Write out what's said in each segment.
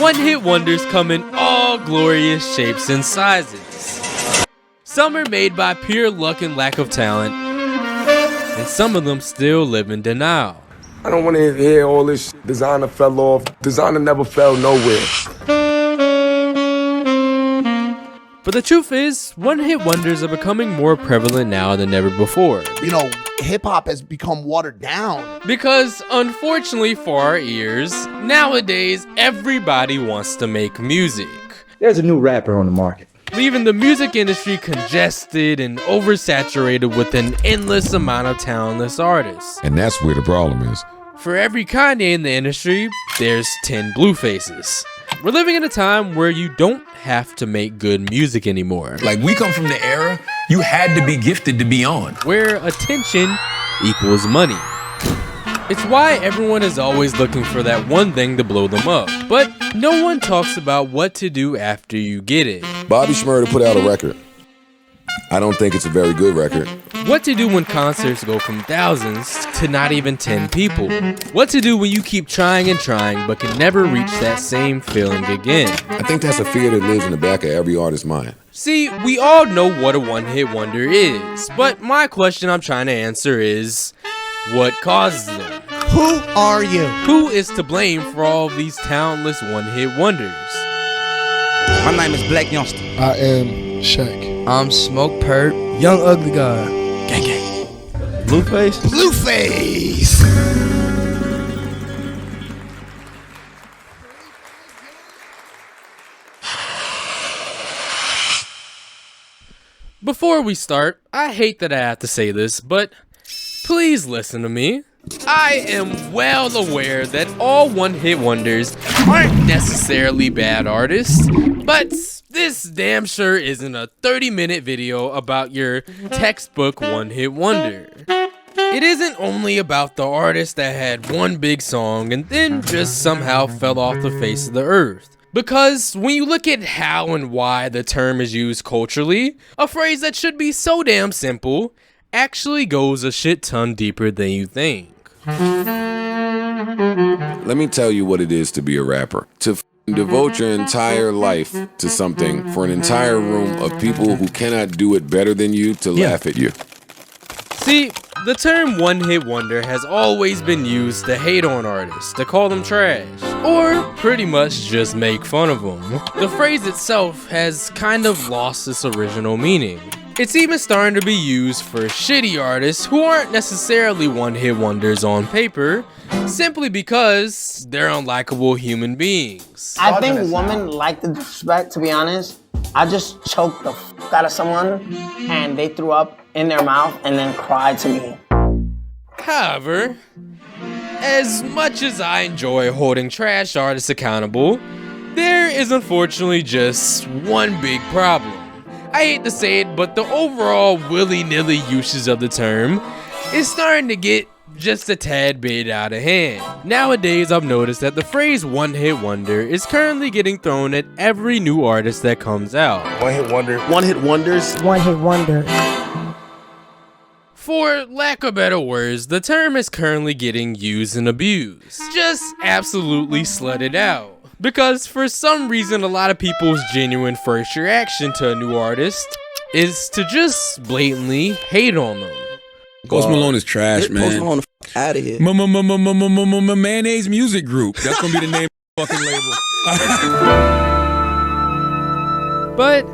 One-hit wonders come in all glorious shapes and sizes. Some are made by pure luck and lack of talent, and some of them still live in denial. I don't want to hear all this shit. Designer fell off. Designer never fell nowhere. But the truth is, one-hit wonders are becoming more prevalent now than ever before. You know, hip-hop has become watered down. Because, unfortunately for our ears, nowadays everybody wants to make music. There's a new rapper on the market, leaving the music industry congested and oversaturated with an endless amount of talentless artists. And that's where the problem is. For every Kanye in the industry, there's 10 Bluefaces. We're living in a time where you don't have to make good music anymore. Like, we come from the era you had to be gifted to be on. Where attention equals money. It's why everyone is always looking for that one thing to blow them up. But no one talks about what to do after you get it. Bobby Shmurda put out a record. I don't think it's a very good record. What to do when concerts go from thousands to not even 10 people. What to do when you keep trying and trying but can never reach that same feeling again. I think that's a fear that lives in the back of every artist's mind. See, we all know what a one-hit wonder is, but my question I'm trying to answer is, what causes them? Who are you? Who is to blame for all of these talentless one-hit wonders? My name is Black Youngster. I am Shaq. I'm Smoke Perp. Young Ugly Guy. Gang gang. Blueface. Blueface! Before we start, I hate that I have to say this, but please listen to me. I am well aware that all one-hit wonders aren't necessarily bad artists, but this damn sure isn't a 30-minute video about your textbook one-hit wonder. It isn't only about the artist that had one big song and then just somehow fell off the face of the earth. Because when you look at how and why the term is used culturally, a phrase that should be so damn simple actually goes a shit ton deeper than you think. Let me tell you what it is to be a rapper. To devote your entire life to something for an entire room of people who cannot do it better than you to laugh at you. See, the term one-hit wonder has always been used to hate on artists, to call them trash, or pretty much just make fun of them. The phrase itself has kind of lost its original meaning. It's even starting to be used for shitty artists who aren't necessarily one-hit wonders on paper, simply because they're unlikable human beings. I think women like the disrespect, to be honest. I just choked the f out of someone and they threw up in their mouth and then cried to me. However, as much as I enjoy holding trash artists accountable, there is unfortunately just one big problem. I hate to say it, but the overall willy-nilly usage of the term is starting to get just a tad bit out of hand. Nowadays, I've noticed that the phrase one-hit wonder is currently getting thrown at every new artist that comes out. One-hit wonder. One-hit wonders. One-hit wonder. For lack of better words, the term is currently getting used and abused. Just absolutely slutted out. Because for some reason, a lot of people's genuine first reaction to a new artist is to just blatantly hate on them. Post Malone is trash, man. Post Malone the f out of here. Mayonnaise Music Group. That's gonna be the name of the fucking label. But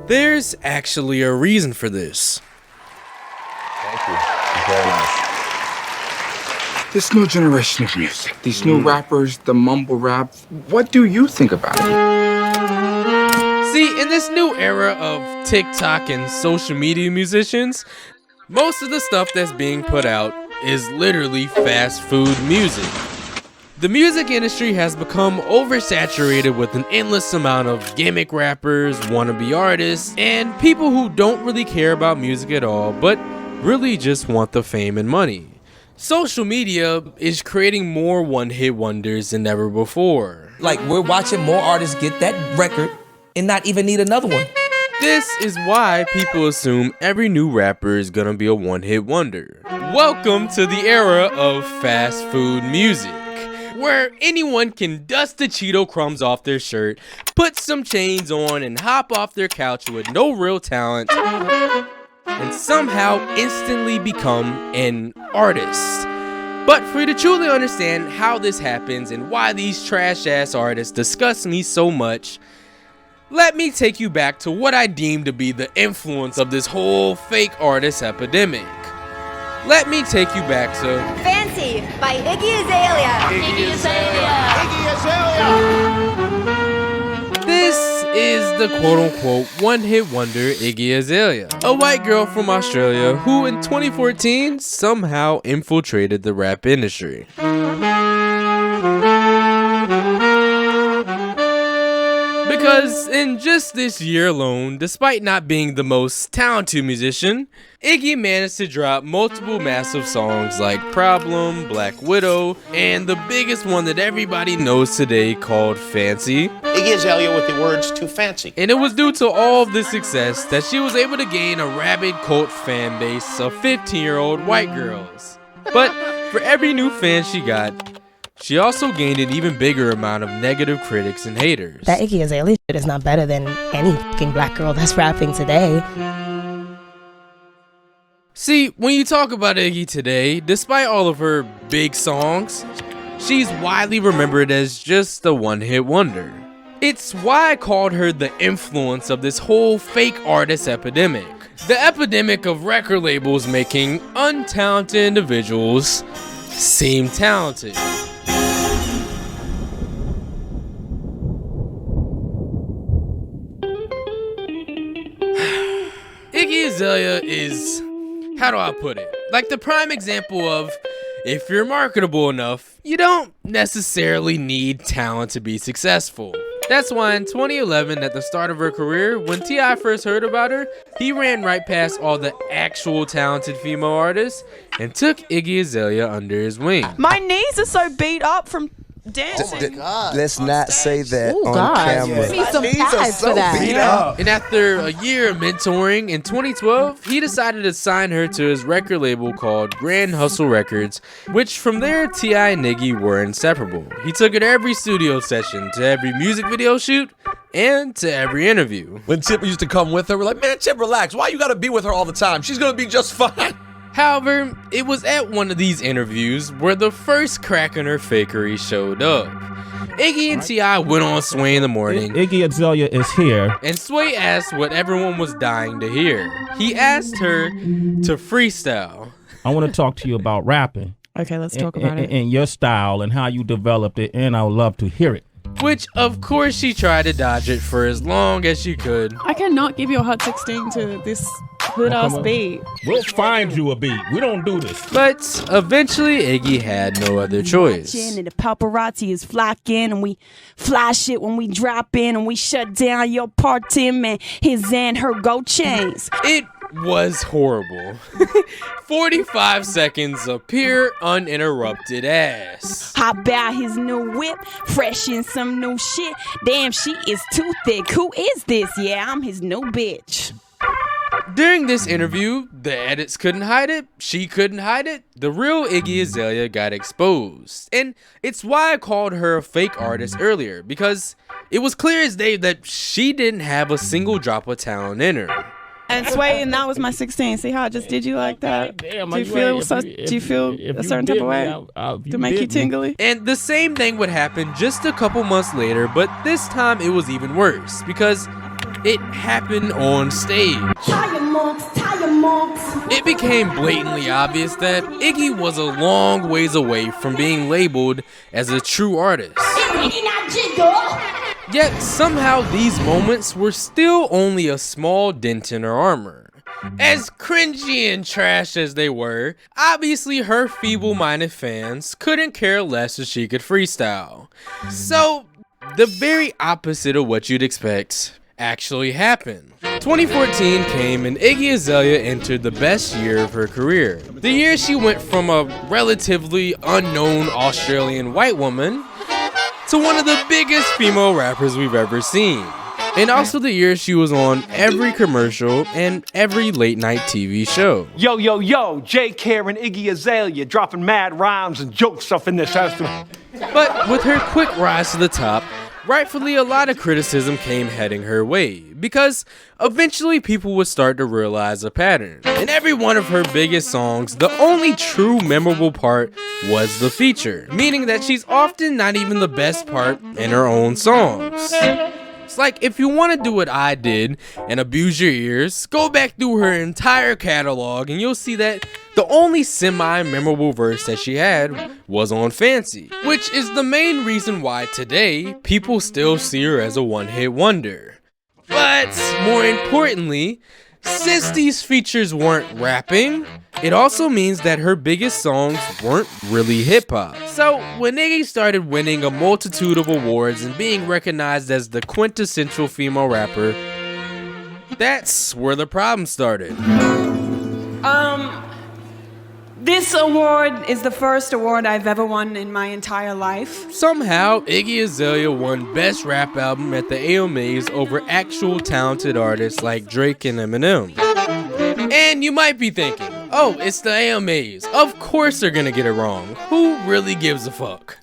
there's actually a reason for this. Thank you. Very nice. This new generation of music, these new rappers, the mumble rap, what do you think about it? See, in this new era of TikTok and social media musicians, most of the stuff that's being put out is literally fast food music. The music industry has become oversaturated with an endless amount of gimmick rappers, wannabe artists, and people who don't really care about music at all, but really just want the fame and money. Social media is creating more one-hit wonders than ever before. Like, we're watching more artists get that record and not even need another one. This is why people assume every new rapper is gonna be a one-hit wonder. Welcome to the era of fast food music, where anyone can dust the Cheeto crumbs off their shirt, put some chains on, and hop off their couch with no real talent, and somehow instantly become an artist. But for you to truly understand how this happens and why these trash-ass artists disgust me so much, let me take you back to what I deem to be the influence of this whole fake artist epidemic. Let me take you back to Fancy by Iggy Azalea. Iggy Azalea. This is the quote-unquote one-hit wonder Iggy Azalea, a white girl from Australia who in 2014 somehow infiltrated the rap industry. Because in just this year alone, despite not being the most talented musician, Iggy managed to drop multiple massive songs like Problem, Black Widow, and the biggest one that everybody knows today called Fancy. Iggy Azalea with the words too fancy. And it was due to all of this success that she was able to gain a rabid cult fan base of 15-year-old white girls. But for every new fan she got, she also gained an even bigger amount of negative critics and haters. That Iggy Azalea shit is not better than any fucking black girl that's rapping today. See, when you talk about Iggy today, despite all of her big songs, she's widely remembered as just a one-hit wonder. It's why I called her the influence of this whole fake artist epidemic. The epidemic of record labels making untalented individuals seem talented. Iggy Azalea is, how do I put it? Like the prime example of, if you're marketable enough, you don't necessarily need talent to be successful. That's why in 2011, at the start of her career, when T.I. first heard about her, he ran right past all the actual talented female artists and took Iggy Azalea under his wing. My knees are so beat up from dancing. Let's not say that on camera. Need some pads for that. And after a year of mentoring, in 2012, he decided to sign her to his record label called Grand Hustle Records, which from there, T.I. and Iggy were inseparable. He took her to every studio session, to every music video shoot, and to every interview. When Tip used to come with her, we're like, man, Tip, relax. Why you gotta be with her all the time? She's gonna be just fine. However, it was at one of these interviews where the first crack in her fakery showed up. Iggy and T.I. went on Sway in the Morning. Iggy Azalea is here. And Sway asked what everyone was dying to hear. He asked her to freestyle. I want to talk to you about rapping. Okay, let's talk about it. And your style and how you developed it, and I would love to hear it. Which, of course, she tried to dodge it for as long as she could. I cannot give you a hot 16 to this hood-ass beat. We'll find you a beat. We don't do this. But eventually, Iggy had no other choice. And the paparazzi is flocking, and we flash it when we drop in, and we shut down your party, man. His and her gold chains. It was horrible. 45 seconds of pure uninterrupted ass. Hop out his new whip, fresh in some new shit. Damn, she is too thick. Who is this? Yeah, I'm his new bitch. During this interview, the edits couldn't hide it, she couldn't hide it, the real Iggy Azalea got exposed. And it's why I called her a fake artist earlier, because it was clear as day that she didn't have a single drop of talent in her. And Sway, and that was my 16. See how I just did you like that? Damn, do you feel a certain type of way to make you tingly? And the same thing would happen just a couple months later, but this time it was even worse because it happened on stage. It became blatantly obvious that Iggy was a long ways away from being labeled as a true artist. Yet somehow these moments were still only a small dent in her armor. As cringy and trash as they were, obviously her feeble-minded fans couldn't care less if she could freestyle. So, the very opposite of what you'd expect actually happened. 2014 came and Iggy Azalea entered the best year of her career. The year she went from a relatively unknown Australian white woman to one of the biggest female rappers we've ever seen. And also the year she was on every commercial and every late night TV show. Yo, yo, yo, J. Care and Iggy Azalea dropping mad rhymes and joke stuff in this house. But with her quick rise to the top, rightfully a lot of criticism came heading her way, because eventually people would start to realize a pattern. In every one of her biggest songs, the only true memorable part was the feature, meaning that she's often not even the best part in her own songs. It's like, if you want to do what I did and abuse your ears, go back through her entire catalog and you'll see that the only semi-memorable verse that she had was on Fancy, which is the main reason why today people still see her as a one-hit wonder. But more importantly, since these features weren't rapping, it also means that her biggest songs weren't really hip-hop. So when Iggy started winning a multitude of awards and being recognized as the quintessential female rapper, that's where the problem started. This award is the first award I've ever won in my entire life. Somehow, Iggy Azalea won Best Rap Album at the AMAs over actual talented artists like Drake and Eminem. And you might be thinking, oh, it's the AMAs. Of course they're gonna get it wrong. Who really gives a fuck?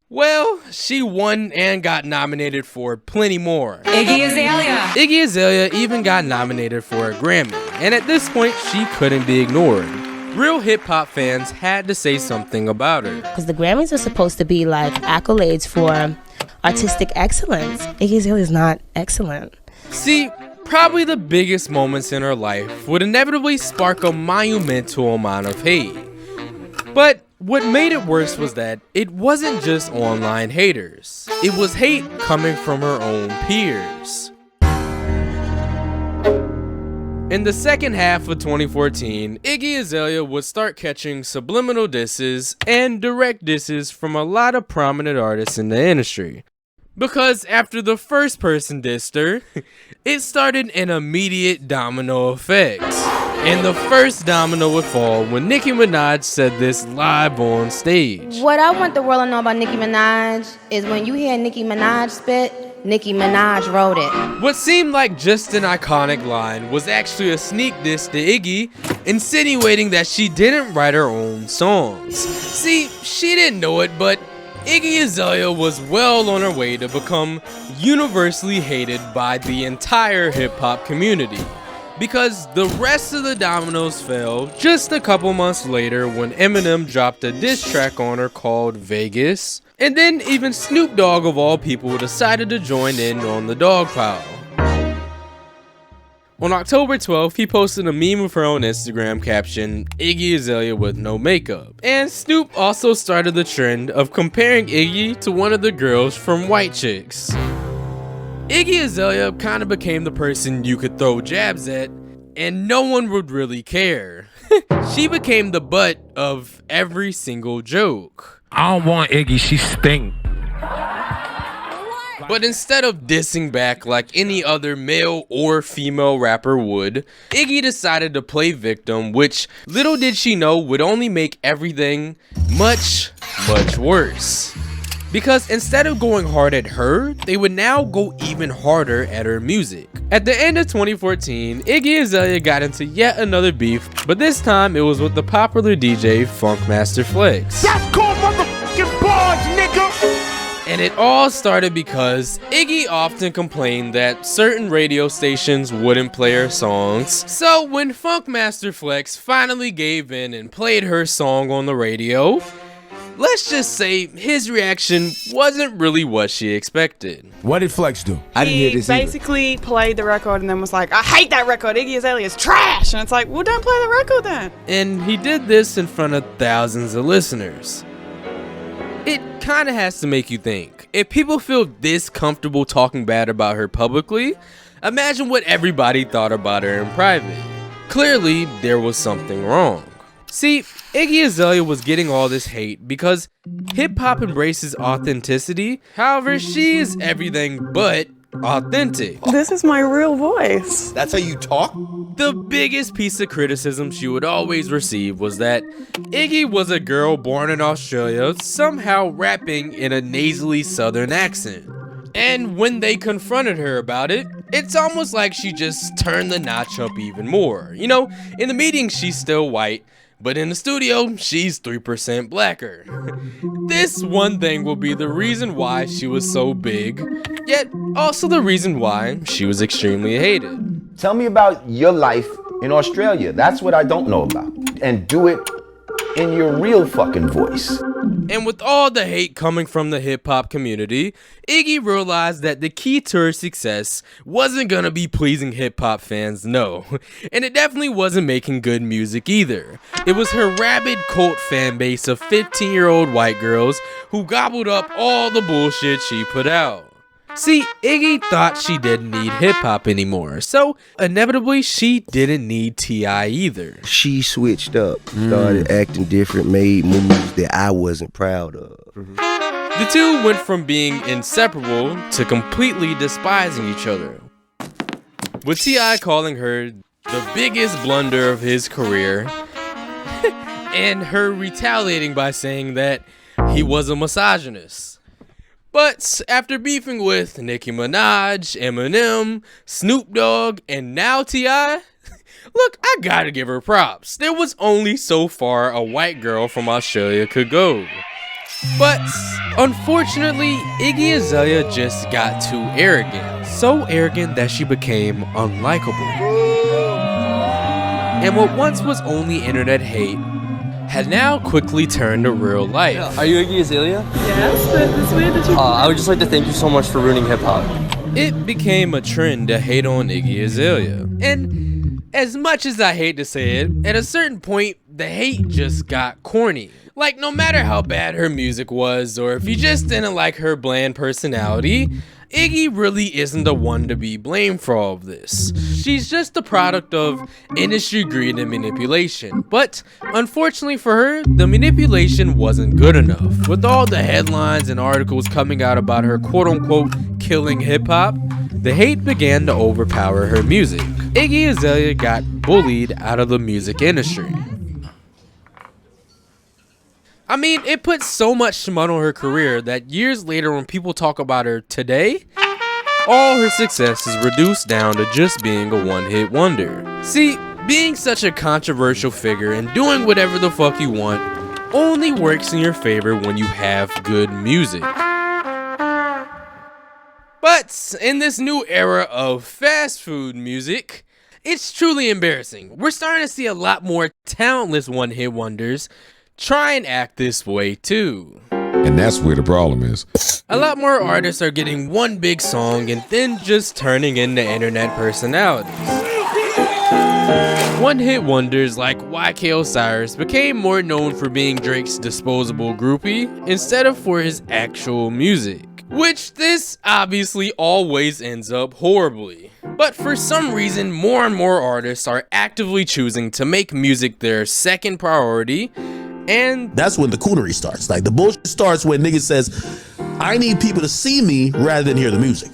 Well, she won and got nominated for plenty more. Iggy Azalea. Iggy Azalea even got nominated for a Grammy, and at this point, she couldn't be ignored. Real hip-hop fans had to say something about her. Because the Grammys are supposed to be like accolades for artistic excellence. Iggy Azalea is not excellent. See, probably the biggest moments in her life would inevitably spark a monumental amount of hate. But what made it worse was that it wasn't just online haters. It was hate coming from her own peers. In the second half of 2014, Iggy Azalea would start catching subliminal disses and direct disses from a lot of prominent artists in the industry. Because after the first person dissed her, it started an immediate domino effect. And the first domino would fall when Nicki Minaj said this live on stage. What I want the world to know about Nicki Minaj is when you hear Nicki Minaj spit, Nicki Minaj wrote it. What seemed like just an iconic line was actually a sneak diss to Iggy, insinuating that she didn't write her own songs. See, she didn't know it, but Iggy Azalea was well on her way to become universally hated by the entire hip-hop community. Because the rest of the dominoes fell just a couple months later when Eminem dropped a diss track on her called Vegas. And then even Snoop Dogg of all people decided to join in on the dog pile. On October 12th, he posted a meme of her on Instagram captioned, Iggy Azalea with no makeup. And Snoop also started the trend of comparing Iggy to one of the girls from White Chicks. Iggy Azalea kind of became the person you could throw jabs at, and no one would really care. She became the butt of every single joke. I don't want Iggy, she stink. But instead of dissing back like any other male or female rapper would, Iggy decided to play victim, which little did she know would only make everything much, much worse. Because instead of going hard at her, they would now go even harder at her music. At the end of 2014, Iggy Azalea got into yet another beef, but this time it was with the popular DJ Funkmaster Flex. That's called motherfucking bars, nigga! And it all started because Iggy often complained that certain radio stations wouldn't play her songs. So when Funkmaster Flex finally gave in and played her song on the radio, let's just say his reaction wasn't really what she expected. What did Flex do? I didn't hear this basically played the record and then was like, I hate that record, Iggy Azalea is trash. And it's like, well, don't play the record then. And he did this in front of thousands of listeners. It kind of has to make you think. If people feel this comfortable talking bad about her publicly, imagine what everybody thought about her in private. Clearly, there was something wrong. See, Iggy Azalea was getting all this hate because hip-hop embraces authenticity. However, she is everything but authentic. This is my real voice. That's how you talk? The biggest piece of criticism she would always receive was that Iggy was a girl born in Australia, somehow rapping in a nasally southern accent. And when they confronted her about it, it's almost like she just turned the notch up even more. You know, in the meeting she's still white, but in the studio, she's 3% blacker. This one thing will be the reason why she was so big, yet also the reason why she was extremely hated. Tell me about your life in Australia. That's what I don't know about. And do it in your real fucking voice. And with all the hate coming from the hip-hop community, Iggy realized that the key to her success wasn't gonna be pleasing hip-hop fans, no. And it definitely wasn't making good music either. It was her rabid cult fan base of 15-year-old white girls who gobbled up all the bullshit she put out. See, Iggy thought she didn't need hip-hop anymore, so inevitably she didn't need T.I. either. She switched up, started acting different, made moves that I wasn't proud of. The two went from being inseparable to completely despising each other, with T.I. calling her the biggest blunder of his career, and her retaliating by saying that he was a misogynist. But after beefing with Nicki Minaj, Eminem, Snoop Dogg, and now T.I., look, I gotta give her props. There was only so far a white girl from Australia could go. But unfortunately, Iggy Azalea just got too arrogant. So arrogant that she became unlikable. And what once was only internet hate had now quickly turned to real life. Are you Iggy Azalea? Yes, but it's weird that you... I would just like to thank you so much for ruining hip-hop. It became a trend to hate on Iggy Azalea. And as much as I hate to say it, at a certain point, the hate just got corny. Like, no matter how bad her music was, or if you just didn't like her bland personality, Iggy really isn't the one to be blamed for all of this. She's just the product of industry greed and manipulation. But unfortunately for her, the manipulation wasn't good enough. With all the headlines and articles coming out about her quote-unquote killing hip-hop, the hate began to overpower her music. Iggy Azalea got bullied out of the music industry. I mean, it put so much smut on her career that years later when people talk about her today, all her success is reduced down to just being a one-hit wonder. See, being such a controversial figure and doing whatever the fuck you want only works in your favor when you have good music. But in this new era of fast food music, it's truly embarrassing. We're starting to see a lot more talentless one-hit wonders try and act this way too. And that's where the problem is. A lot more artists are getting one big song and then just turning into internet personalities. One-hit wonders like YK Osiris became more known for being Drake's disposable groupie instead of for his actual music, which this obviously always ends up horribly. But for some reason, more and more artists are actively choosing to make music their second priority. And that's when the coonery starts. Like, the bullshit starts when niggas says, I need people to see me rather than hear the music.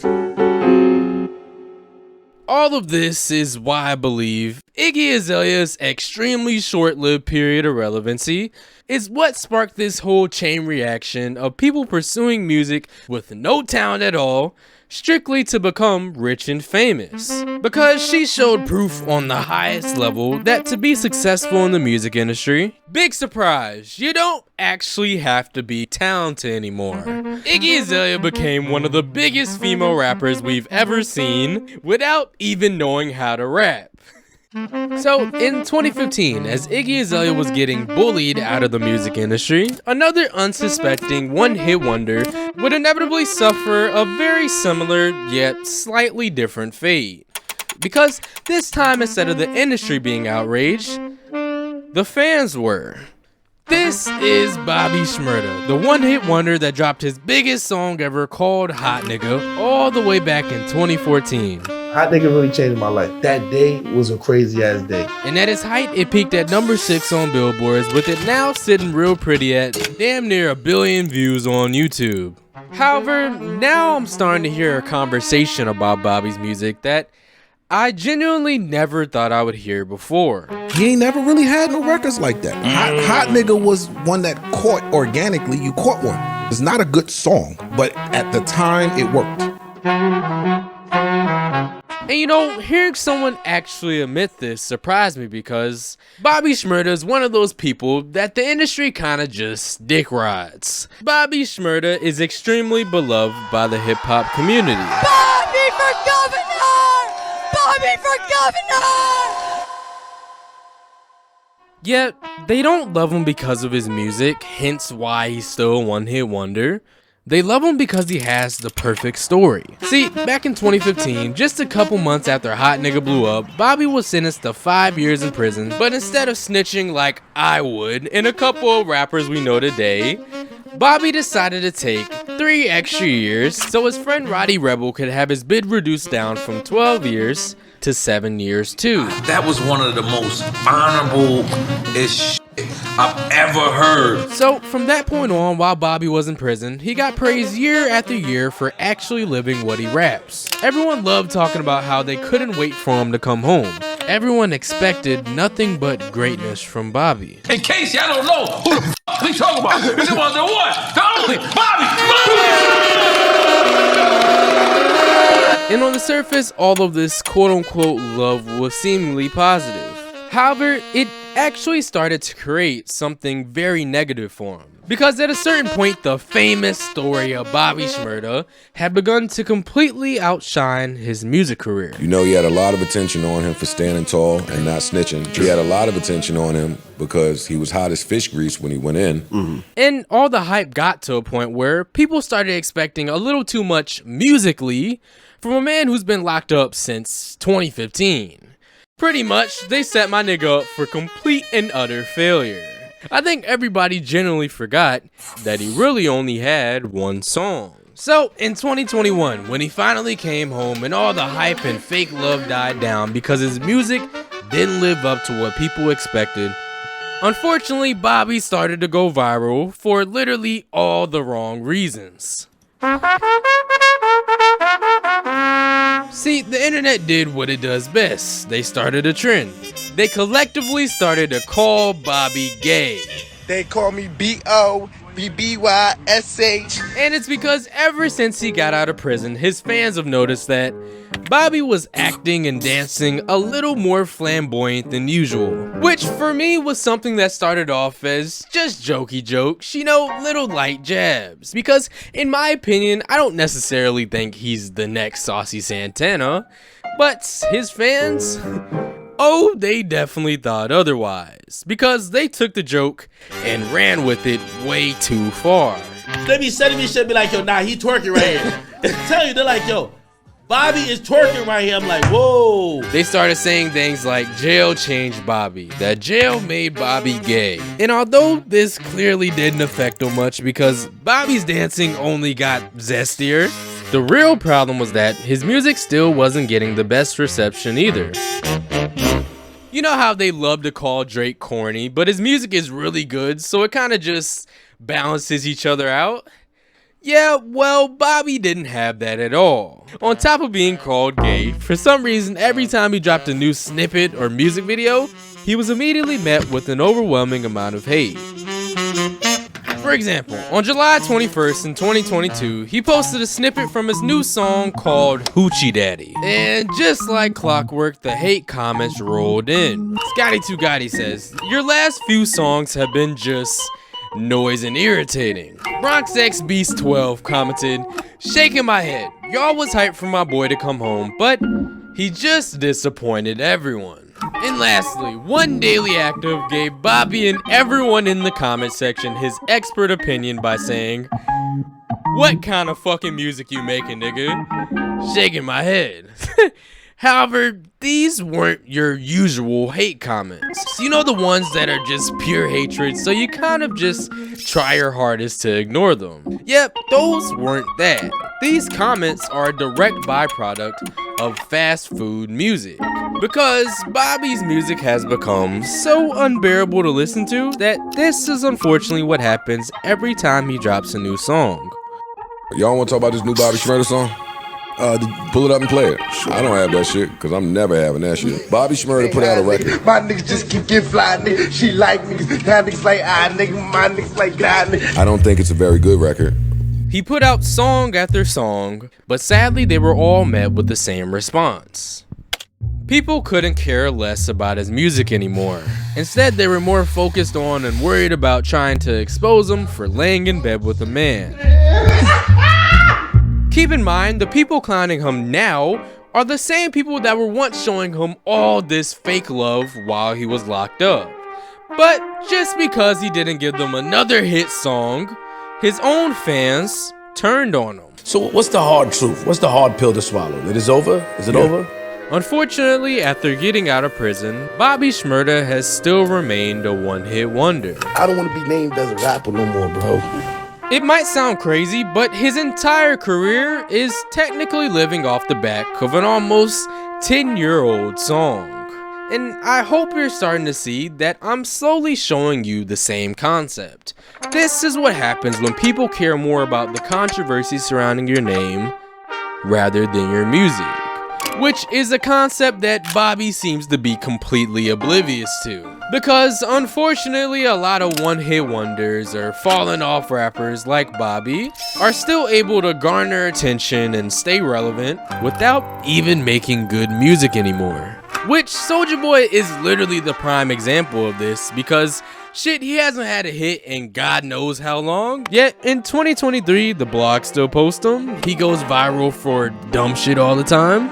All of this is why I believe Iggy Azalea's extremely short-lived period of relevancy is what sparked this whole chain reaction of people pursuing music with no talent at all, strictly to become rich and famous. Because she showed proof on the highest level that to be successful in the music industry, big surprise, you don't actually have to be talented anymore. Iggy Azalea became one of the biggest female rappers we've ever seen without even knowing how to rap. So, in 2015, as Iggy Azalea was getting bullied out of the music industry, another unsuspecting one-hit wonder would inevitably suffer a very similar, yet slightly different fate. Because this time, instead of the industry being outraged, the fans were. This is Bobby Shmurda, the one-hit wonder that dropped his biggest song ever called Hot Nigga all the way back in 2014. Hot Nigga really changed my life. That day was a crazy ass day. And at its height, it peaked at number 6 on Billboards, with it now sitting real pretty at damn near 1 billion views on YouTube. However, now I'm starting to hear a conversation about Bobby's music that I genuinely never thought I would hear before. He ain't never really had no records like that. Hot Nigga was one that caught organically. You caught one. It's not a good song, but at the time it worked. And you know, hearing someone actually admit this surprised me because Bobby Shmurda is one of those people that the industry kinda just dick rides. Bobby Shmurda is extremely beloved by the hip-hop community. Bobby for governor! Bobby for governor! Yet, they don't love him because of his music, hence why he's still a one-hit wonder. They love him because he has the perfect story. See, back in 2015, just a couple months after Hot Nigga blew up, Bobby was sentenced to 5 years in prison, but instead of snitching like I would, and a couple of rappers we know today, Bobby decided to take 3 extra years so his friend Roddy Rebel could have his bid reduced down from 12 years to 7 years too. That was one of the most honorable-ish I've ever heard. So from that point on, while Bobby was in prison, he got praised year after year for actually living what he raps. Everyone loved talking about how they couldn't wait for him to come home. Everyone expected nothing but greatness from Bobby. In case y'all don't know who the fuck we talking about, this was the one, the only Bobby. And on the surface, all of this quote-unquote love was seemingly positive. However, it actually started to create something very negative for him. Because at a certain point, the famous story of Bobby Shmurda had begun to completely outshine his music career. You know, he had a lot of attention on him for standing tall and not snitching. He had a lot of attention on him because he was hot as fish grease when he went in. And all the hype got to a point where people started expecting a little too much musically from a man who's been locked up since 2015. Pretty much, they set my nigga up for complete and utter failure. I think everybody generally forgot that he really only had one song. So, in 2021, when he finally came home and all the hype and fake love died down because his music didn't live up to what people expected, unfortunately, Bobby started to go viral for literally all the wrong reasons. See, the internet did what it does best. They started a trend. They collectively started to call Bobby gay. They call me B-O-B-B-Y-S-H. And it's because ever since he got out of prison, his fans have noticed that Bobby was acting and dancing a little more flamboyant than usual. Which for me was something that started off as just jokey jokes, you know, little light jabs. Because in my opinion, I don't necessarily think he's the next Saucy Santana, but his fans, oh, they definitely thought otherwise. Because they took the joke and ran with it way too far. They be sending me shit, be like, yo, nah, he twerking right here. Tell you, they're like, yo, Bobby is twerking right here. I'm like, whoa. They started saying things like jail changed Bobby, that jail made Bobby gay. And although this clearly didn't affect him much because Bobby's dancing only got zestier, the real problem was that his music still wasn't getting the best reception either. You know how they love to call Drake corny, but his music is really good, so it kind of just balances each other out? Yeah, well, Bobby didn't have that at all. On top of being called gay, for some reason, every time he dropped a new snippet or music video, he was immediately met with an overwhelming amount of hate. For example, on July 21st in 2022, he posted a snippet from his new song called Hoochie Daddy. And just like clockwork, the hate comments rolled in. Scotty2Gotti says, "Your last few songs have been just noise and irritating." Bronx X Beast 12 commented, "Shaking my head. Y'all was hyped for my boy to come home, but he just disappointed everyone." And lastly, One Daily Active gave Bobby and everyone in the comment section his expert opinion by saying, "What kind of fucking music you making, nigga? Shaking my head." However, these weren't your usual hate comments. You know, the ones that are just pure hatred, so you kind of just try your hardest to ignore them. Yep, those weren't that. These comments are a direct byproduct of fast food music. Because Bobby's music has become so unbearable to listen to that this is unfortunately what happens every time he drops a new song. Y'all want to talk about this new Bobby Shmurda song? Pull it up and play it. I don't have that shit, because I'm never having that shit. Bobby Shmurda put out a record. My niggas just keep getting fly, nigga. She like niggas. That niggas like, nigga. My niggas like, God, nigga. I don't think it's a very good record. He put out song after song, but sadly they were all met with the same response. People couldn't care less about his music anymore. Instead, they were more focused on and worried about trying to expose him for laying in bed with a man. Keep in mind, the people clowning him now are the same people that were once showing him all this fake love while he was locked up. But just because he didn't give them another hit song, his own fans turned on him. So what's the hard truth? What's the hard pill to swallow? It is over? Is it over? Unfortunately, after getting out of prison, Bobby Shmurda has still remained a one-hit wonder. I don't want to be named as a rapper no more, bro. It might sound crazy, but his entire career is technically living off the back of an almost 10-year-old song. And I hope you're starting to see that I'm slowly showing you the same concept. This is what happens when people care more about the controversy surrounding your name rather than your music. Which is a concept that Bobby seems to be completely oblivious to. Because unfortunately, a lot of one-hit wonders or fallen off rappers like Bobby are still able to garner attention and stay relevant without even making good music anymore. Which Soulja Boy is literally the prime example of this, because shit, he hasn't had a hit in God knows how long. Yet in 2023, the blog still posts him. He goes viral for dumb shit all the time.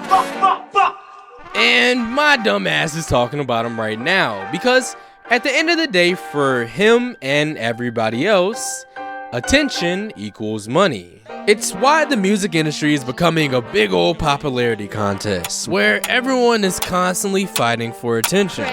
And my dumb ass is talking about him right now, because at the end of the day, for him and everybody else, attention equals money. It's why the music industry is becoming a big old popularity contest, where everyone is constantly fighting for attention.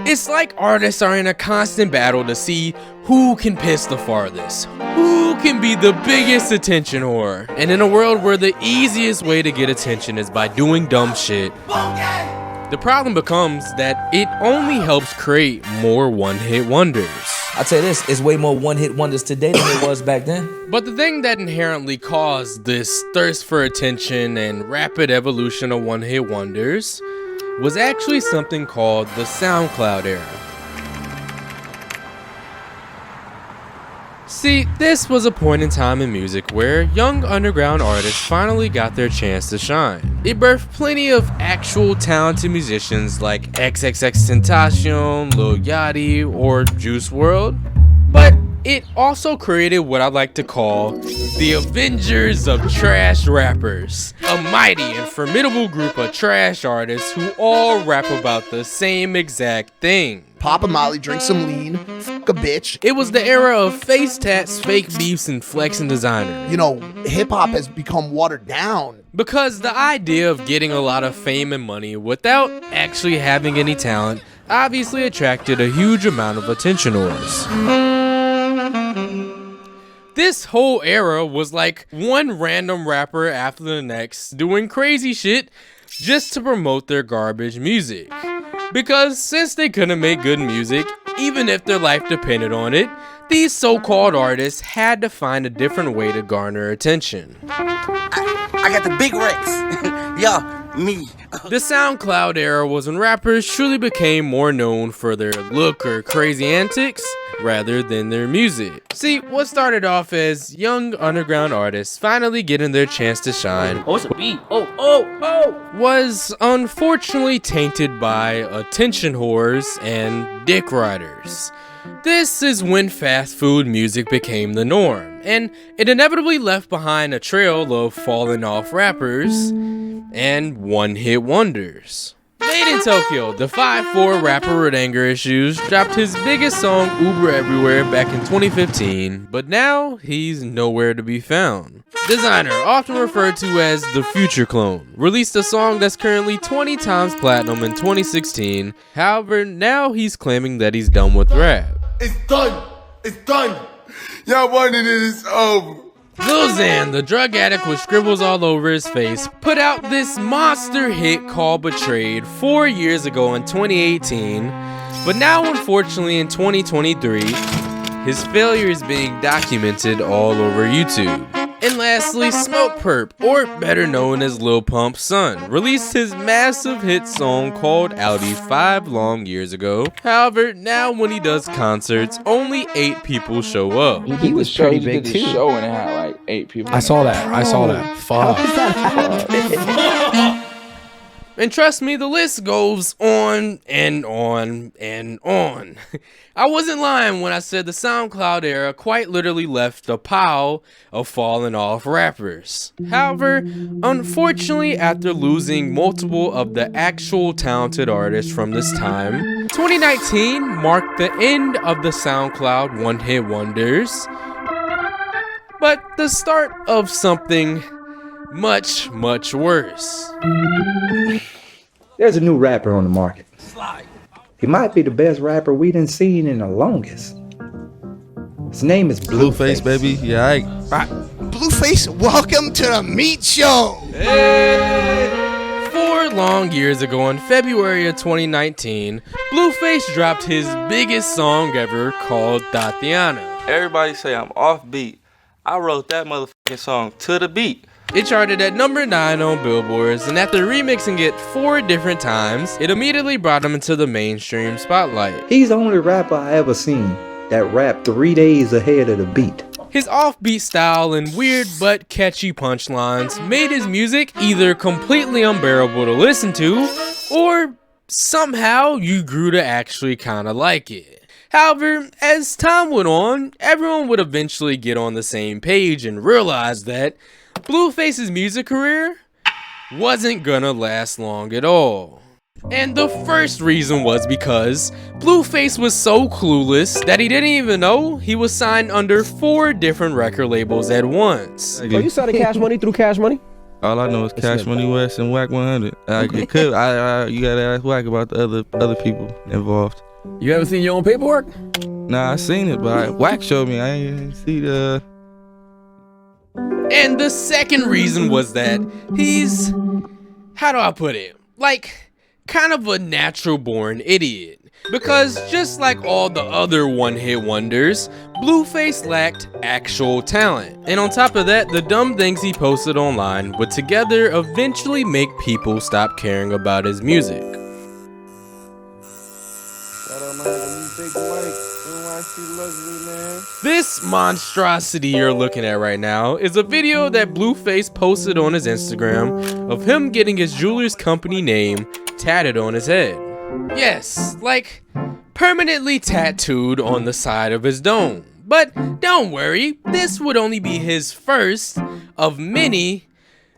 It's like artists are in a constant battle to see who can piss the farthest, who can be the biggest attention whore. And in a world where the easiest way to get attention is by doing dumb shit, the problem becomes that it only helps create more one-hit wonders. I'll tell you this, it's way more one-hit wonders today than it was back then. But the thing that inherently caused this thirst for attention and rapid evolution of one-hit wonders was actually something called the Soundcloud Era. See, this was a point in time in music where young underground artists finally got their chance to shine. It birthed plenty of actual talented musicians like XXXTentacion, Lil Yachty, or Juice WRLD, but it also created what I like to call the Avengers of trash rappers. A mighty and formidable group of trash artists who all rap about the same exact thing. Pop a Molly, drink some lean, fuck a bitch. It was the era of face tats, fake beefs, and flexing designers. You know, hip-hop has become watered down. Because the idea of getting a lot of fame and money without actually having any talent obviously attracted a huge amount of attention whores. This whole era was like one random rapper after the next doing crazy shit just to promote their garbage music. Because since they couldn't make good music, even if their life depended on it, these so-called artists had to find a different way to garner attention. I got the big Rex. Yo, me. The SoundCloud era was when rappers truly became more known for their look or crazy antics rather than their music. See, what started off as young underground artists finally getting their chance to shine Oh, it's a beat. Oh. was unfortunately tainted by attention whores and dick riders. This is when fast food music became the norm, and it inevitably left behind a trail of fallen off rappers and one-hit wonders. Made in Tokyo, the 5'4" rapper with anger issues dropped his biggest song Uber Everywhere back in 2015, but now he's nowhere to be found. Designer, often referred to as the Future Clone, released a song that's currently 20 times platinum in 2016. However, now he's claiming that he's done with rap. It's done. It's done. Y'all wanted it. It's over. Lil Xan, the drug addict with scribbles all over his face, put out this monster hit called Betrayed 4 years ago in 2018, but now unfortunately in 2023, his failure is being documented all over YouTube. And lastly, Smoke Perp, or better known as Lil Pump's son, released his massive hit song called Audi 5 long years ago. However, now when he does concerts, only 8 people show up. He was pretty big too. Show and it had like 8 people. I saw that. Fuck. And trust me, the list goes on and on and on. I wasn't lying when I said the SoundCloud era quite literally left a pile of fallen off rappers. However, unfortunately, after losing multiple of the actual talented artists from this time, 2019 marked the end of the SoundCloud One Hit Wonders, but the start of something much, much worse. There's a new rapper on the market. He might be the best rapper we done seen in the longest. His name is Blueface, baby. Yeah, Blueface, welcome to the meat show. Hey. 4 long years ago, in February of 2019, Blueface dropped his biggest song ever called Tatiana. Everybody say I'm off beat. I wrote that motherfucking song to the beat. It charted at number 9 on Billboards, and after remixing it 4 different times, it immediately brought him into the mainstream spotlight. He's the only rapper I ever seen that rapped 3 days ahead of the beat. His offbeat style and weird but catchy punchlines made his music either completely unbearable to listen to, or somehow you grew to actually kinda like it. However, as time went on, everyone would eventually get on the same page and realize that Blueface's music career wasn't gonna last long at all. And the first reason was because Blueface was so clueless that he didn't even know he was signed under 4 different record labels at once. So you started Cash Money through Cash Money? All I know is Cash Money West and Whack 100. You gotta ask Whack about the other people involved. You haven't seen your own paperwork? Nah, I seen it, but Whack showed me. I ain't see the... And the second reason was that he's, how do I put it, like, kind of a natural born idiot. Because just like all the other one-hit wonders, Blueface lacked actual talent. And on top of that, the dumb things he posted online would together eventually make people stop caring about his music. This monstrosity you're looking at right now is a video that Blueface posted on his Instagram of him getting his jeweler's company name tatted on his head. Yes, like permanently tattooed on the side of his dome. But don't worry, this would only be his first of many,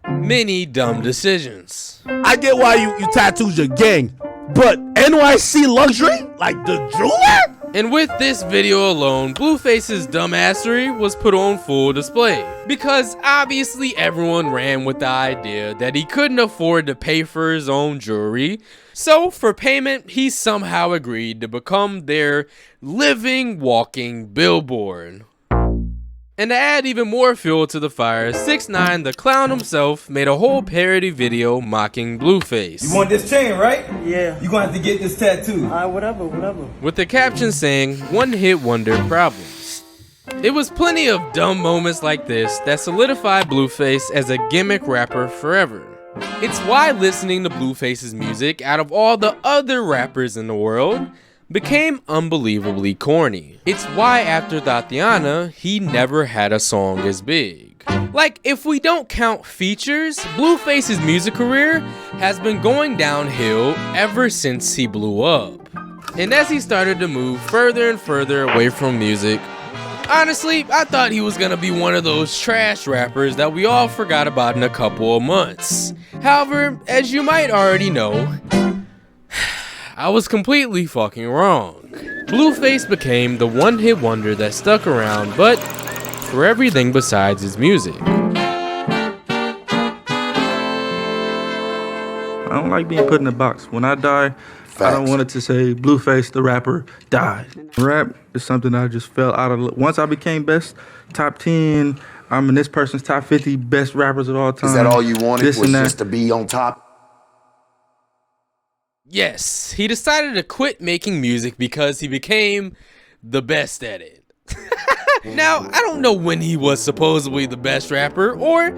many dumb decisions. I get why you tattooed your gang, but NYC luxury? Like the jeweler? And with this video alone, Blueface's dumbassery was put on full display. Because obviously everyone ran with the idea that he couldn't afford to pay for his own jewelry. So for payment, he somehow agreed to become their living, walking billboard. And to add even more fuel to the fire, 6ix9ine the clown himself made a whole parody video mocking Blueface. You want this chain, right? Yeah. You gonna have to get this tattoo. Whatever. With the caption saying, "One Hit Wonder Problems." It was plenty of dumb moments like this that solidified Blueface as a gimmick rapper forever. It's why listening to Blueface's music out of all the other rappers in the world became unbelievably corny. It's why after Tatiana, he never had a song as big. Like, if we don't count features, Blueface's music career has been going downhill ever since he blew up. And as he started to move further and further away from music, honestly, I thought he was gonna be one of those trash rappers that we all forgot about in a couple of months. However, as you might already know, I was completely fucking wrong. Blueface became the one-hit wonder that stuck around, but for everything besides his music. I don't like being put in a box. When I die, I don't want it to say Blueface the rapper died. Rap is something I just fell out of. Once I became best top 10, I'm in this person's top 50 best rappers of all time. Is that all you wanted, was just to be on top? Yes, he decided to quit making music because he became the best at it. Now, I don't know when he was supposedly the best rapper or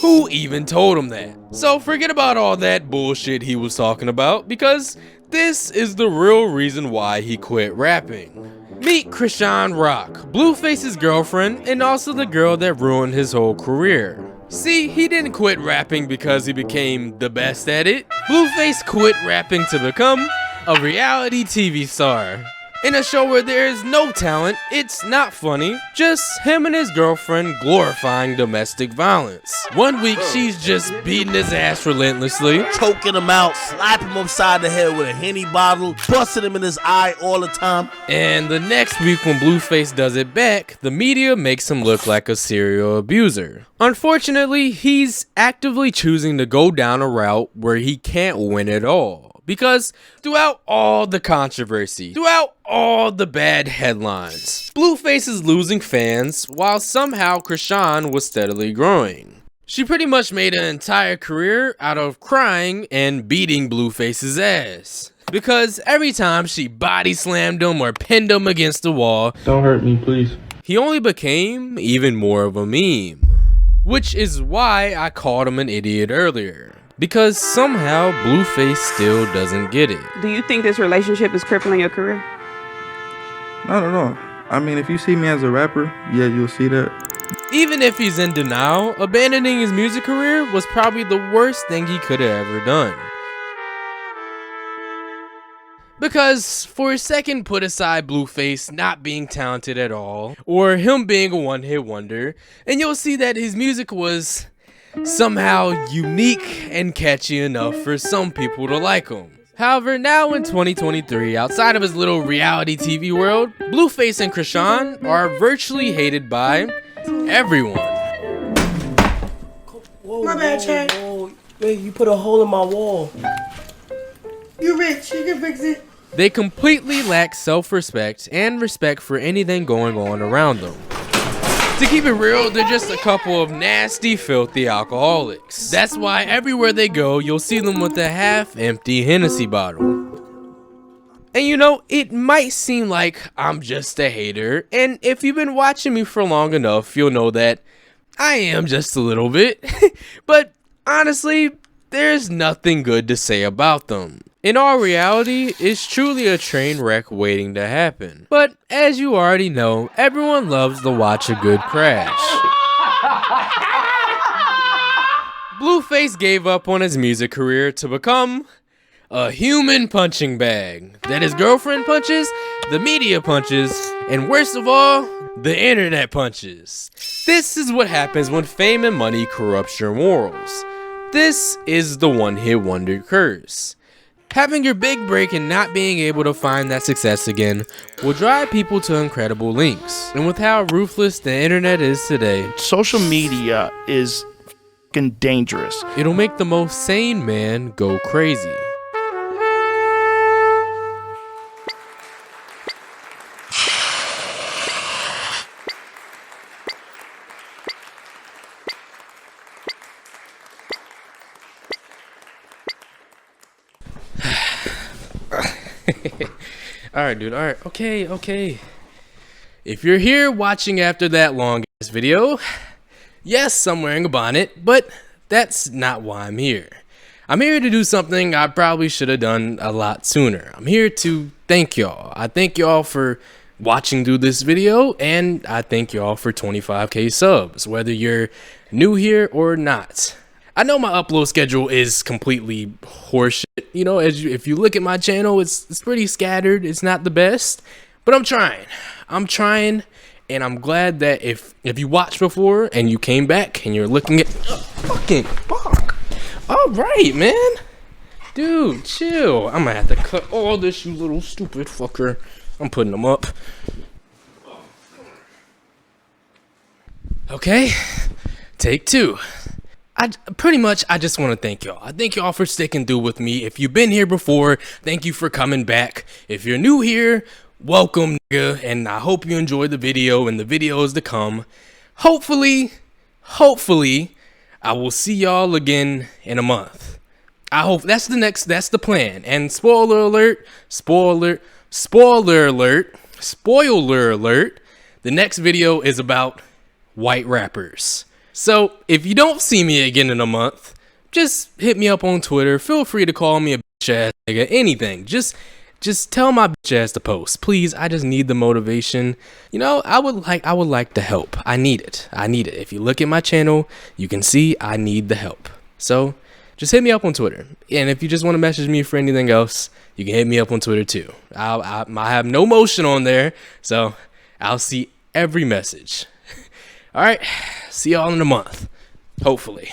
who even told him that. So forget about all that bullshit he was talking about, because this is the real reason why he quit rapping. Meet Krishan Rock, Blueface's girlfriend and also the girl that ruined his whole career. See, he didn't quit rapping because he became the best at it. Blueface quit rapping to become a reality TV star. In a show where there is no talent, it's not funny, just him and his girlfriend glorifying domestic violence. One week she's just beating his ass relentlessly, choking him out, slapping him upside the head with a Henny bottle, busting him in his eye all the time. And the next week when Blueface does it back, the media makes him look like a serial abuser. Unfortunately, he's actively choosing to go down a route where he can't win at all. Because throughout all the controversy, throughout all the bad headlines, Blueface is losing fans while somehow Krishan was steadily growing. She pretty much made an entire career out of crying and beating Blueface's ass. Because every time she body slammed him or pinned him against the wall, Don't hurt me, please. he only became even more of a meme. Which is why I called him an idiot earlier. Because somehow Blueface still doesn't get it. Do you think this relationship is crippling your career? Not at all. I mean, if you see me as a rapper, yeah, you'll see that. Even if he's in denial, abandoning his music career was probably the worst thing he could have ever done. Because for a second, put aside Blueface not being talented at all, or him being a one-hit wonder, and you'll see that his music was somehow unique and catchy enough for some people to like him. However, now in 2023, outside of his little reality TV world, Blueface and Krishan are virtually hated by everyone. My bad, Chad. Wait, you put a hole in my wall. You rich, you can fix it. They completely lack self-respect and respect for anything going on around them. To keep it real, they're just a couple of nasty, filthy alcoholics. That's why everywhere they go, you'll see them with a half-empty Hennessy bottle. And you know, it might seem like I'm just a hater, and if you've been watching me for long enough, you'll know that I am just a little bit. But honestly, there's nothing good to say about them. In all reality, it's truly a train wreck waiting to happen. But as you already know, everyone loves to watch a good crash. Blueface gave up on his music career to become a human punching bag that his girlfriend punches, the media punches, and worst of all, the internet punches. This is what happens when fame and money corrupts your morals. This is the one-hit wonder curse. Having your big break and not being able to find that success again will drive people to incredible lengths. And with how ruthless the internet is today, social media is f***ing dangerous. It'll make the most sane man go crazy. Alright, dude. Alright. Okay. If you're here watching after that long ass video, yes, I'm wearing a bonnet, but that's not why I'm here. I'm here to do something I probably should have done a lot sooner. I'm here to thank y'all. I thank y'all for watching through this video, and I thank y'all for 25k subs, whether you're new here or not. I know my upload schedule is completely horseshit. You know, if you look at my channel, it's pretty scattered. It's not the best, but I'm trying. And I'm glad that if you watched before and you came back and you're looking at fucking fuck. All right, man. Dude, chill. I'm gonna have to cut all this, you little stupid fucker. I'm putting them up. Okay, take two. I just want to thank y'all. I thank y'all for sticking through with me. If you've been here before, thank you for coming back. If you're new here, welcome, nigga, and I hope you enjoyed the video and the videos to come. Hopefully, I will see y'all again in a month. I hope that's the plan. And spoiler alert, The next video is about white rappers. So if you don't see me again in a month, just hit me up on Twitter. Feel free to call me a bitch ass nigga, anything. Just tell my bitch ass to post. Please, I just need the motivation. You know, I would like the help. I need it. If you look at my channel, you can see I need the help. So just hit me up on Twitter. And if you just want to message me for anything else, you can hit me up on Twitter too. I have no motion on there, so I'll see every message. All right, see y'all in a month. Hopefully.